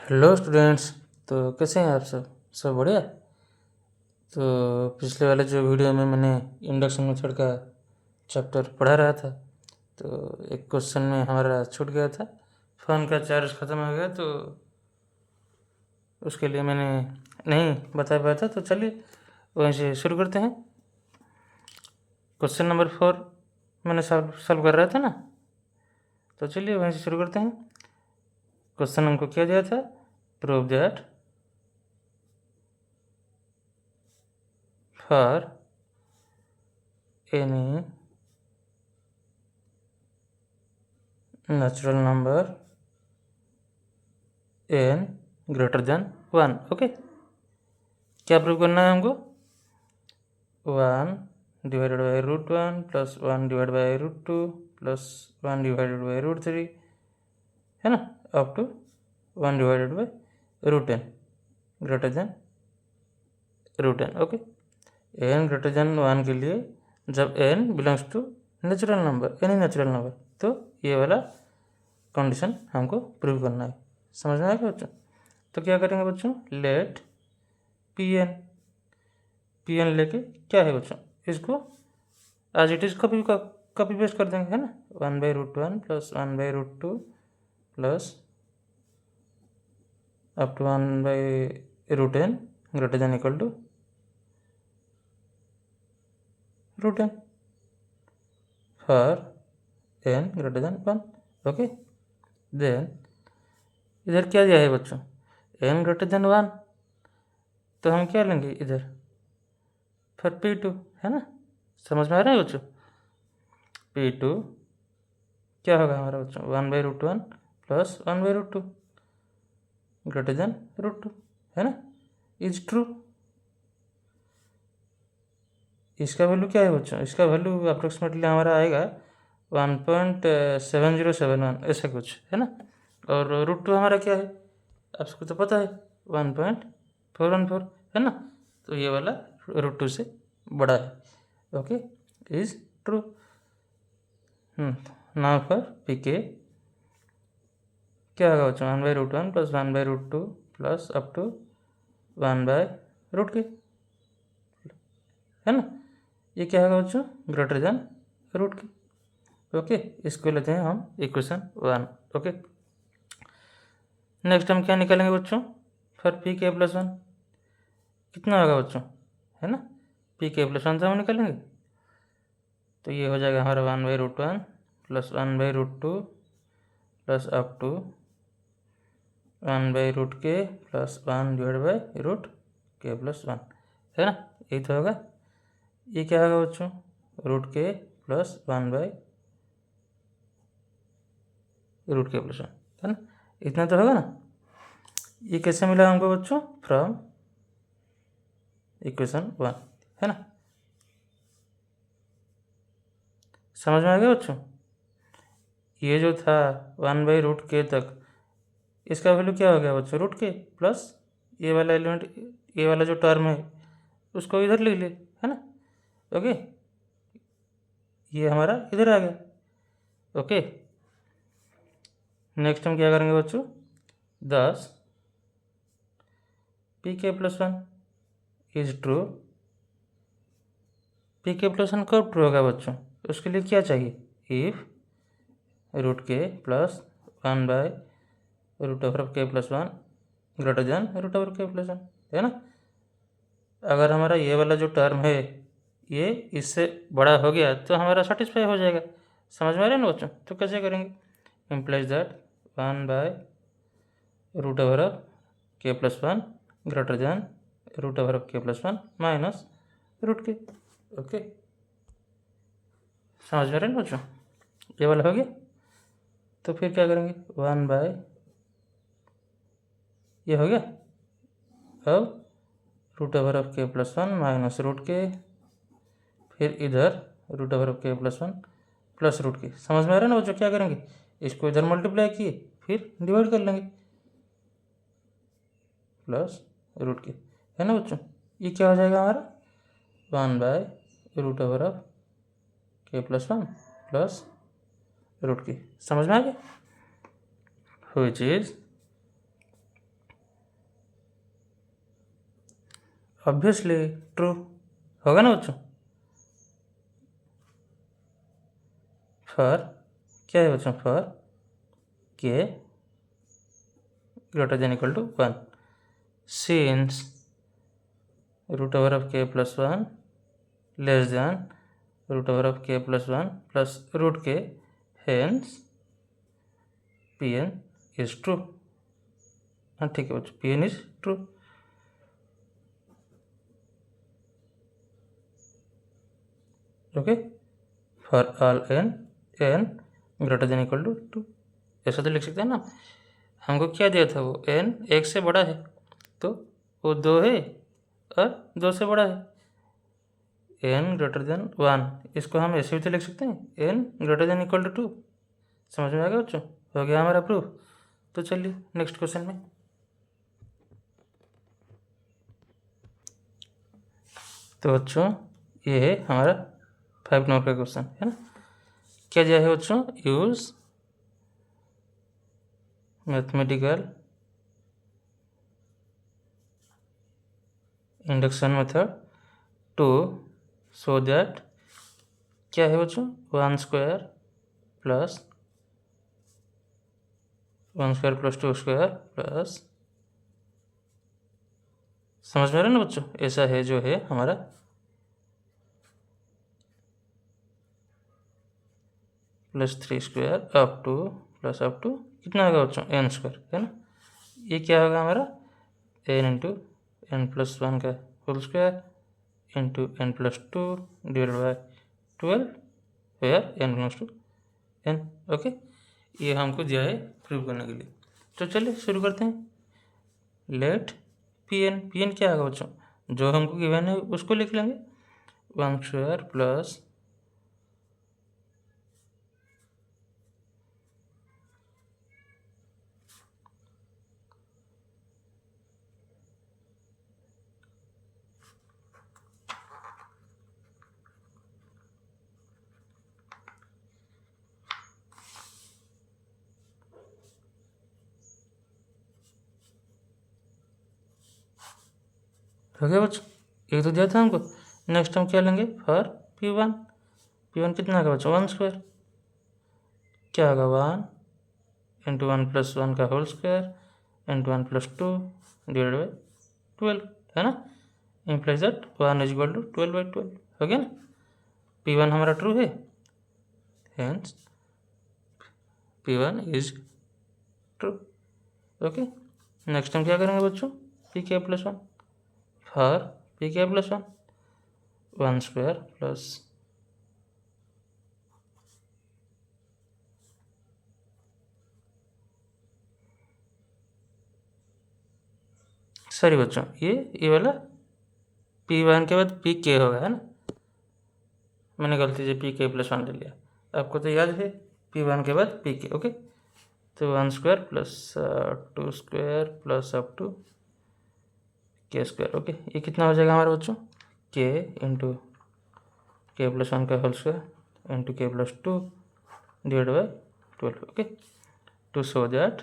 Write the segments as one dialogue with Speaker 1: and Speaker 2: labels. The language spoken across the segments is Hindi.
Speaker 1: Hello students. तो कैसे हैं आप सब बढ़िया। तो पिछले वाले जो वीडियो में मैंने इंडक्शन मेथड का चैप्टर पढ़ा रहा था, तो एक क्वेश्चन में हमारा छूट गया था, फ़ोन का चार्ज ख़त्म हो गया, तो उसके लिए मैंने नहीं बता पाया था। तो चलिए वहीं से शुरू करते हैं। क्वेश्चन नंबर 4 मैंने सॉल्व कर रहा था ना, तो चलिए वहीं से शुरू करते हैं। क्वेश्चन हमको क्या दिया था, prove that for any natural number n greater than 1। Okay, क्या प्रूव करना है हमको, 1 divided by root 1 plus 1 divide by root 2 plus 1 divided by root 3, है ना, up to 1 divided by root n greater than root n। Okay, n greater than 1 के लिए जब n belongs to natural number, any natural number, तो ये वाला कंडीशन हमको प्रूव करना है। समझ में आएगा बच्चों? तो क्या करेंगे बच्चों, लेट पी एन लेके क्या है बच्चों, इसको as it is copy paste कर देंगे, है ना। 1/√1 plus 1/√2 plus up to 1/√n greater than equal to root n for n greater than 1। Okay, then इधर क्या दिया है बच्चों, n ग्रेटर देन 1, तो हम क्या लेंगे इधर, फिर P2, है ना। समझ में आ रहा है बच्चों? P2 क्या होगा हमारा बच्चों, 1/√1 प्लस 1/√2 ग्रेटर देन √2, है ना, इज ट्रू। इसका वैल्यू क्या है बच्चों, इसका वैल्यू अप्रोक्सीमेटली हमारा आएगा 1.7071 ऐसा कुछ, है ना। और √2 हमारा क्या है, आपको तो पता है 1.414, है ना। तो ये वाला √2 से बड़ा है। Okay, is true. Now for P K होगा बच्चों, 1/√1 plus 1/√2 plus up to 1/√k, है ना। ये क्या होगा बच्चों, ग्रेटर देन √k। ओके, इसको लेते हैं हम इक्वेशन 1। ओके, नेक्स्ट हम क्या निकालेंगे बच्चों, फिर पी के प्लस 1 कितना होगा बच्चों, है ना। पी के प्लस 1 से हम निकालेंगे, तो ये हो जाएगा हमारा 1/√1 plus 1/√2 plus up to 1/√k plus 1/√k plus 1, है ना। यही तो होगा। ये क्या होगा बच्चों, √k प्लस 1/√k प्लस 1, है ना। इतना तो होगा ना। ये कैसे मिला हमको बच्चों, फ्रॉम इक्वेशन 1, है ना। समझ में आ गया बच्चों? ये जो था 1/√k तक, इसका वैल्यू क्या हो गया बच्चों, √k प्लस ये वाला एलिमेंट, ये वाला जो टर्म है उसको इधर ले ले, है ना। ओके, ये हमारा इधर आ गया। ओके, नेक्स्ट हम क्या करेंगे बच्चों, 10 पी के प्लस 1 इज ट्रू। पी के प्लस 1 कब ट्रू होगा बच्चों, उसके लिए क्या चाहिए, if √k plus 1/√k plus 1 greater than √k plus 1, है ना। अगर हमारा ये वाला जो टर्म है ये इससे बड़ा हो गया तो हमारा सेटिस्फाई हो जाएगा। समझ में आ रहा है ना बच्चों? तो कैसे करेंगे, implies that 1/√k plus 1 greater than √k plus 1 minus √k। Okay, समझ में आ रहा है ना बच्चों? ये वाला हो गया। तो फिर क्या करेंगे, 1 ये हो गया। अब √k प्लस 1 माइनस √k, फिर इधर √k प्लस 1 प्लस √k। समझ में आ रहा है ना बच्चों? क्या करेंगे, इसको इधर मल्टीप्लाई किए फिर डिवाइड कर लेंगे प्लस √k, है ना बच्चों। ये क्या हो जाएगा हमारा, 1/√k प्लस 1 प्लस √k। समझ में आ गया, व्हिच इज ऑब्वियसली ट्रू होगा ना बच्चों। फॉर क्या है बच्चों, for K greater than equal to 1, since root over of K plus 1 less than root over of K plus 1 plus root K, hence P N is true. हाँ ठीक है बच्चों, P N is true. Okay, for all N greater than equal to 2, ऐसा तो लिख सकते हैं ना। हमको क्या दिया था, वो एन 1 से बड़ा है तो वो 2 है और 2 से बड़ा है, एन ग्रेटर देन 1। इसको हम ऐसे भी तो लिख सकते हैं, n greater than equal to 2। समझ में आ गया बच्चों, हो गया हमारा प्रूफ। तो चलिए नेक्स्ट क्वेश्चन में। तो बच्चों ये है हमारा 5 नंबर का क्वेश्चन, है ना। क्या दिया है बच्चों, use mathematical induction method to show that, क्या है बच्चों, 1 स्क्वायर प्लस 2 स्क्वायर प्लस, समझ में आ रहा है ना बच्चों, ऐसा है जो है हमारा +3 स्क्वायर अप टू कितना होगा बच्चों, n स्क्वायर, है ना। ये क्या होगा हमारा, n इंटू n+1 का whole square into n+2 divided by 12 where n belongs to n। ओके, ये हमको दिया है प्रूव करने के लिए। तो चलिए शुरू करते हैं। लेट पी एन क्या होगा बच्चों, जो हमको गिवन है उसको लिख लेंगे, 1 स्क्वायर प्लस हो गया बच्चों, एक तो दिया था हमको। नेक्स्ट हम क्या लेंगे, फॉर P1 कितना होगा बच्चों, 1 स्क्वायर, क्या होगा 1 इंटू 1+1 का whole square into 1+2 divide by 12, है ना। Implies that 1 is equal to 12/12, हो गया ना। P1 हमारा ट्रू है, hence P1 is true. Okay, next हम क्या करेंगे बच्चों, pk+1 for pk+1 1 square plus sorry बच्चों, ये वाला P1 के बाद pk होगा, है ना। मैंने गलती से pk+1 ले लिया, आपको तो याद है P1 के बाद pk। ओके, तो 1 square plus 2 square plus up to k square. Okay, ये कितना हो जाएगा हमारे बच्चों, k इंटू k+1 का whole square into k+2 divide by 12। Okay, to show that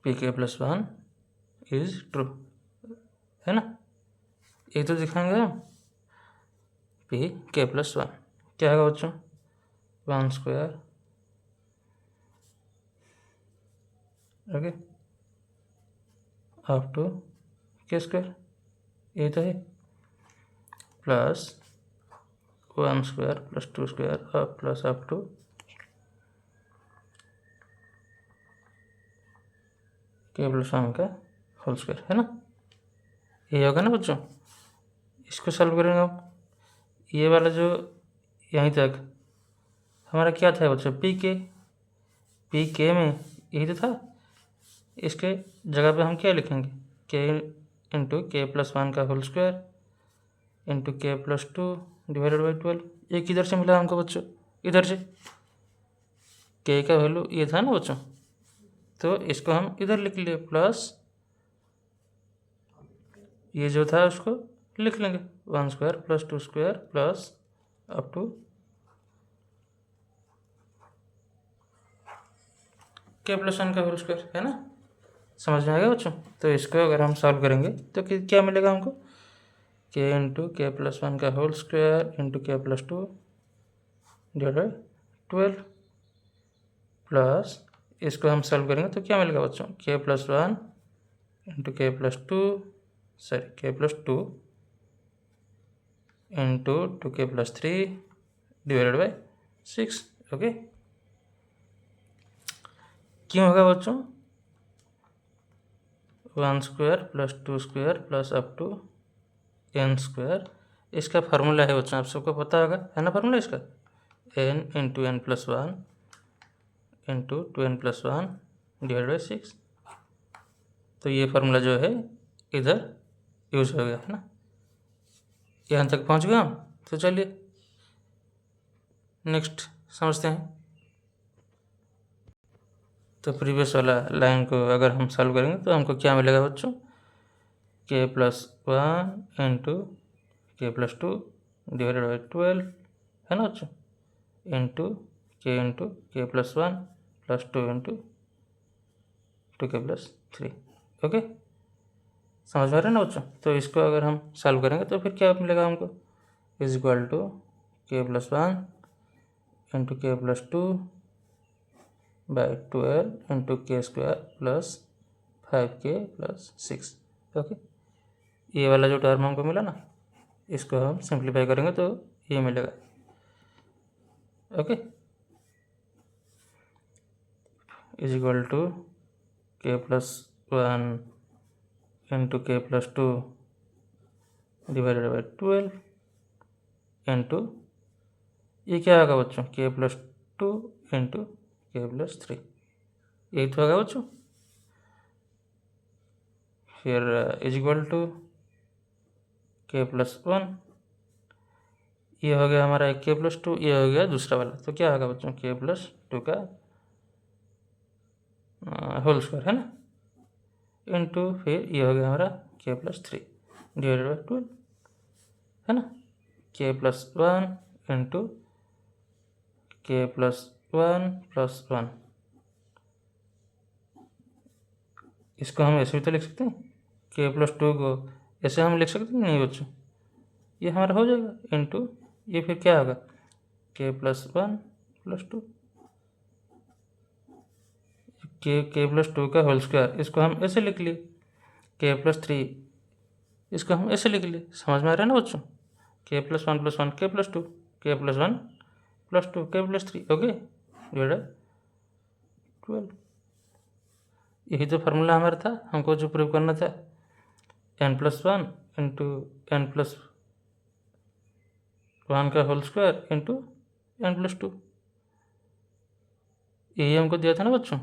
Speaker 1: pk+1 is true, है ना। ये तो दिखाएंगे हम, pk+1 क्या होगा बच्चों, 1 square, okay, up to k square, ये तो है, plus 1 square plus 2 square plus up to k+1 का होल स्क्वायर, है ना। ये होगा ना बच्चों, इसको सॉल्व करेंगे हम। ये वाला जो यहीं तक हमारा क्या था बच्चों, पी के में यही तो था। इसके जगह पे हम क्या लिखेंगे, के इंटू k+1 का whole square into k+2 divided by 12। ये किधर से मिला हमको बच्चों, इधर से, के का वैल्यू ये था ना बच्चों, तो इसको हम इधर लिख लिए, प्लस ये जो था उसको लिख लेंगे, 1 square plus 2 square plus up to k+1 का होल स्क्वायर, है ना। समझ में आ गया बच्चों। तो इसको अगर हम सॉल्व करेंगे तो क्या मिलेगा हमको, के इंटू के प्लस 1 का whole square into k plus 2 divide by 12 plus इसको हम सॉल्व करेंगे तो क्या मिलेगा बच्चों, k plus 1 into k plus 2 sorry k plus 2 into 2k plus 3 divided by 6। Okay, क्यों होगा बच्चों, 1 square plus 2 square plus up to n square, इसका फार्मूला है बच्चों, आप सबको पता होगा, है ना फार्मूला इसका, n into n plus 1 into 2n plus 1 divide by 6। तो ये फार्मूला जो है इधर यूज हो गया, है ना। यहाँ तक पहुँच गए हम। तो चलिए नेक्स्ट समझते हैं। तो प्रीवियस वाला लाइन को अगर हम सॉल्व करेंगे तो हमको क्या मिलेगा बच्चों, k plus 1 into k plus 2 divided by 12, है ना बच्चों, into k plus 1 plus 2 into 2k plus 3। Okay, समझ में आ रहा है ना बच्चों। तो इसको अगर हम सॉल्व करेंगे तो फिर क्या मिलेगा हमको, इज इक्वल टू के plus 1 into k plus 2 by 12 into के square plus 5k plus 6। Okay, ये वाला जो टर्म हमको मिला ना, इसको हम सिंप्लीफाई करेंगे तो ये मिलेगा। ओके, इज इक्वल टू के plus 1 into k plus 2 divided by 12 into ये क्या होगा बच्चों, k plus 2 into k plus 3, यही तो होगा बच्चों। फिर इज इक्वल टू के प्लस 1, ये हो गया हमारा के प्लस 2, ये हो गया दूसरा वाला, तो क्या होगा बच्चों, के प्लस 2 का होल स्क्वायर, है ना, इंटू फिर ये हो गया हमारा के प्लस 3 डिवाइडेड बाई 12, है ना, के plus 1 into k plus 1 plus 1, इसको हम ऐसे भी तो लिख सकते हैं, के प्लस 2 को ऐसे हम लिख सकते हैं नहीं बच्चों, ये हमारा हो जाएगा इंटू ये फिर क्या होगा, के प्लस 1 प्लस 2 के प्लस 2 का होल स्क्वायर, इसको हम ऐसे लिख लिए, के प्लस 3 इसको हम ऐसे लिख लिए। समझ में आ रहा है ना बच्चों, के प्लस 1 के प्लस 2 के प्लस 1 प्लस 2 के प्लस 3। ओके, डिवाइडेड 12, यही तो फार्मूला हमारा था, हमको जो प्रूव करना था, n plus 1 into n plus 1 का whole square into n plus 2, यही हमको दिया था ना बच्चों।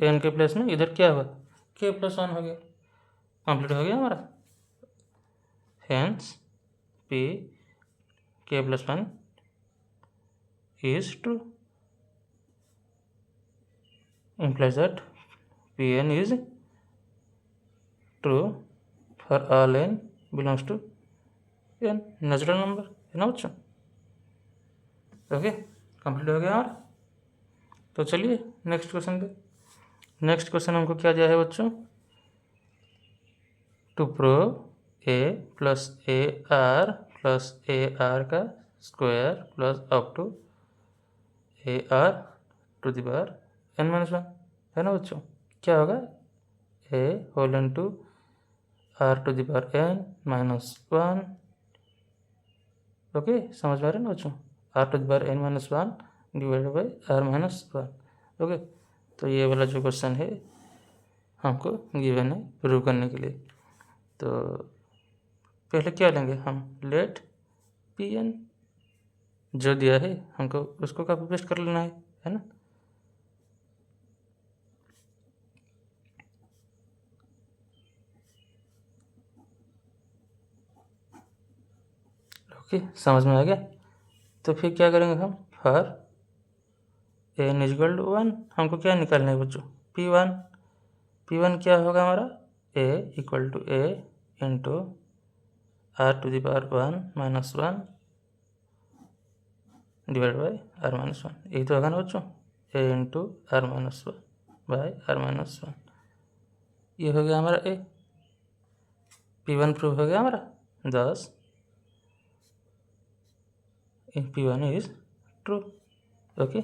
Speaker 1: n के प्लेस में इधर क्या हुआ, के प्लस 1 हो गया, कंप्लीट हो गया हमारा। हेंस पी के plus 1 is true, implies that Pn is true for all n belongs to n, natural number, है ना बच्चों। ओके, कंप्लीट हो गया हमारा। तो चलिए नेक्स्ट क्वेश्चन पे। नेक्स्ट क्वेश्चन हमको क्या दिया है बच्चों, to prove A plus A R plus A R का square plus up to A R to the power n minus 1, है ना बच्चों। क्या होगा, A whole into are to the power n minus 1। Okay, समझ में आ रहा है ना बच्चों, R to the power n minus 1 divided by are minus 1। Okay, तो ये वाला जो क्वेश्चन है हमको गिवन है प्रूव करने के लिए। तो पहले क्या लेंगे हम, लेट पी एन जो दिया है हमको उसको कॉपी पेस्ट कर लेना है ना। ओके, समझ में आ गया। तो फिर क्या करेंगे हम, फॉर एन इजक्वल टू 1 हमको क्या निकालना है बच्चों, P1 क्या होगा हमारा, A equal to A into are to the power 1 minus 1 divide by are minus 1, यही तो होगा ना बच्चों, A into R minus 1 by are minus 1। ये हो गया हमारा ए, P1 प्रूव हो गया हमारा। thus P1 is true, okay,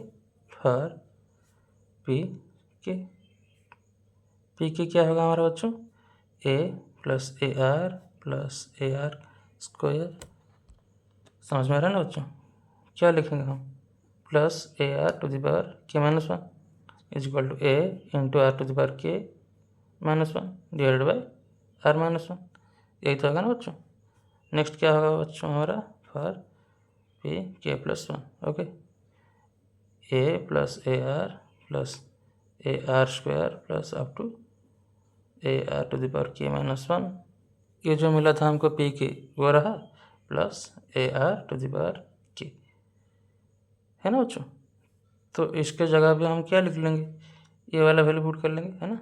Speaker 1: for Pk। Pk क्या होगा हमारा बच्चों, a प्लस AR स्क्वायर। समझ में आ रहा है ना बच्चों, क्या लिखेंगे हम, plus AR to the power k minus 1 is equal to a into are to the power k minus 1 divided by r minus 1। यही तो होगा ना बच्चों। नेक्स्ट क्या होगा बच्चों हमारा, for Pk plus 1, okay, a plus AR square plus up to AR to the power k minus 1। ये जो मिला था हमको Pk वो रहा, plus AR to the power k, है ना बच्चों। तो इसके जगह पे हम क्या लिख लेंगे, ये वाला वैल्यू पुट कर लेंगे, है ना,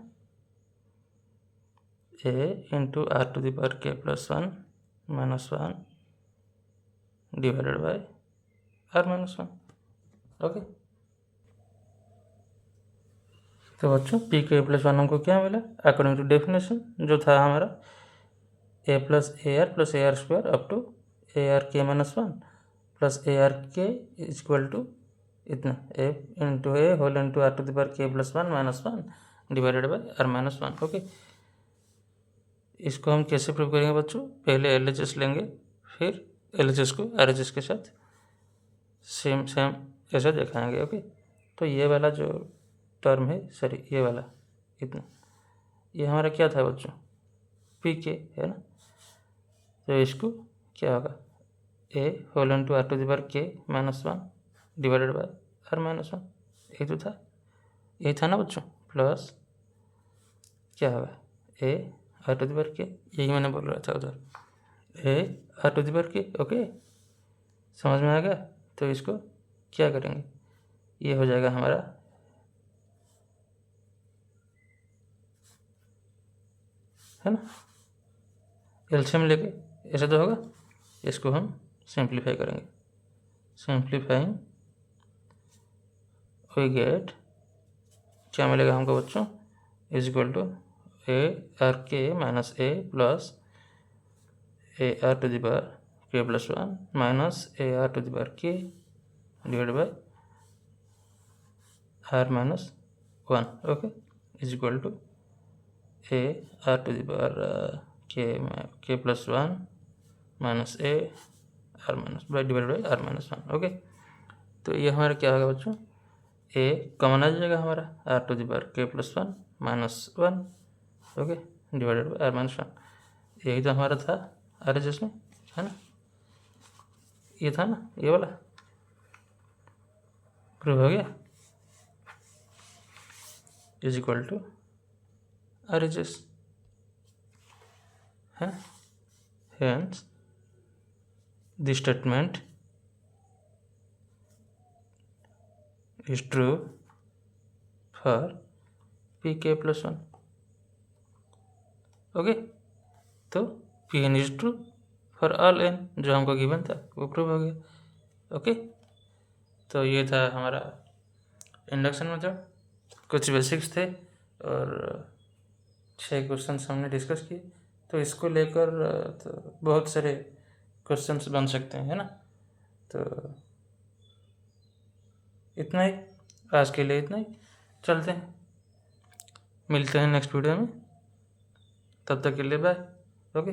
Speaker 1: a into are to the power k plus 1 minus 1 divided by r minus 1, okay. तो बच्चों Pk प्लस 1 हमको क्या मिला, अकॉर्डिंग टू डेफिनेशन जो था हमारा a plus AR square up to AR k minus 1 plus AR k is equal to इतना a into a whole into are to the power k plus 1 minus 1 divided by r minus 1, okay. इसको हम कैसे प्रूव करेंगे बच्चों, पहले LHS लेंगे, फिर LHS को RHS के साथ सेम ऐसा दिखाएंगे, ओके। तो ये वाला जो टर्म है, सॉरी ये वाला इतना, ये हमारा क्या था बच्चों, Pk, है ना। तो इसको क्या होगा, a whole into are to the power k minus 1 divided by r minus 1, यही था ना बच्चों, प्लस क्या होगा a r to the power k, यही मैंने बोल रहा था उधर, a r to the power k, okay, समझ में आ गया। तो इसको क्या करेंगे, ये हो जाएगा हमारा है ना, एलसीएम लेके ऐसा तो होगा। इसको हम सिंप्लीफाई करेंगे, सिंप्लीफाइंग वी गेट क्या मिलेगा हमको बच्चों, is equal to A R K minus A plus A R to the power के plus 1 minus A R to the power K divide by R minus 1, okay, is equal to A R to the power के plus 1 minus A R minus divide by are minus 1, okay. तो ये हमारा क्या होगा बच्चों, ए कॉमन आ जाएगा हमारा, आर टू द पावर के plus 1 minus 1, okay, divided by are minus 1। यही तो हमारा था RHS में, है ना, ये था ना, ये वाला प्रूव हो गया, इज इक्वल टू RHS, है, hence the statement is true for Pk plus 1, okay. तो Pn is true for all n, जो हमको गिवन था वो प्रूव हो गया, ओके। तो ये था हमारा इंडक्शन मेथड, कुछ बेसिक्स थे और 6 क्वेश्चन हमने डिस्कस किए। तो इसको लेकर तो बहुत सारे क्वेश्चंस बन सकते हैं, है ना। तो इतना ही आज के लिए, इतना ही, चलते हैं, मिलते हैं नेक्स्ट वीडियो में, तब तक के लिए बाय, ओके।